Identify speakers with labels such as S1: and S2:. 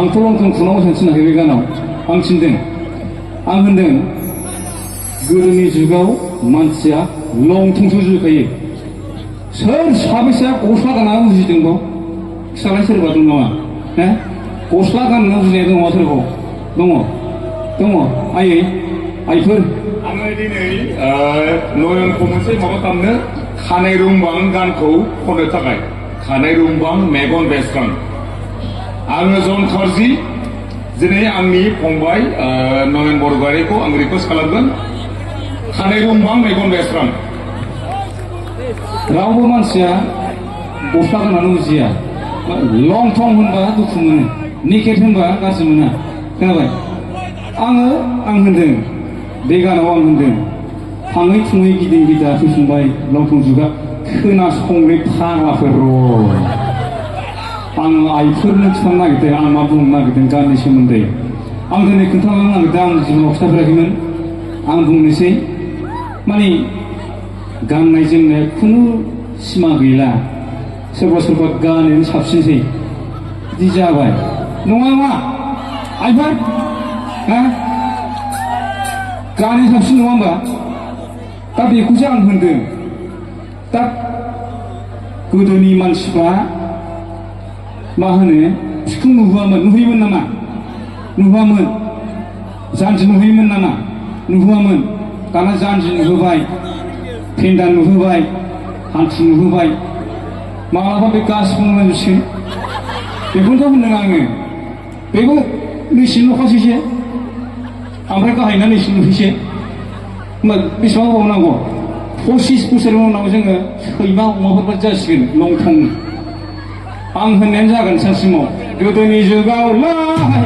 S1: आंथ' लंथं खुनाव सानस्रिनाखै बे गानाव आं थिनदों आं होनदों गोदोनि जुगाव मानसिया लंथंसो जुजिखायो सोर साबैसेया गस्ला गाननानै जुजिदोंबाव खिथालाय सोरबा दं नामा गस्ला गाननानै जुजिनाय दङ सोरबाव दङ आइयै आइफोर
S2: आङो दिनै नयनखौ मोनसे माबा खालामनो खानाय रुंबां गानखौ खननो थाखाय खानाय रुंबां मेगन बेस्रां आङो जन खरजि दिनै आंनि फंबाय नयन बरगयारिखौ आं रिक्वेस्ट खालामगोन खानाय रुंबां मेगन बेस्रां
S1: रावबो मानसिया गस्ला गाननानै उजिया लंथं होनबा दुखु मोनो निकेट होनबा गाज्रि मोना खोनाबाय आं होनदों बे गानाव आं होनदों थाङै थुङै गिदिं गिदा फैफिनबाय लंथं जुगा खोनासंलै फाग्लाफोर आं आइफोरनो खिथानो नागिरदों आं मा बुंनो नागिरदों गाननि सोमोन्दै आं दिनै खोन्थानो नागिरदों आं जिबनाव खिथाफेराखैमोन आं बुंनोसै माने गाननाय जोमनाय खुनु सिमा गैला सोरबा गानैनो साबसिनसै बिदि जाबाय नङा मा आइफोर गानै साबसिन नङा होमबा दा बेखौसो आं होनदों दा गोदोनि मानसिफ्रा मा होनो सिफुं नुहैयोमोन नामा नुहैयामोन जानजि नुहैयोमोन नामा नुहैयामोन दाना जानजि नुहोबाय फेन्दान नुहोबाय हान्थिनो होबाय मालाबा बे गासिबो मोनजोबसिगोन बेखौनोथ' होनदों आङो बेबो नैसिम ल'खासैसो ओमफ्राय गाहायना नैसिम ल'सैसो होमबा बेसेबां गोबाव नांगौ 25 बोसोरनि उनाव जोङो सैमा अमाफोरबो जासिगोन लं थं आं होननायानो जागोन सानसिमाव गोदोनि जुगावलाय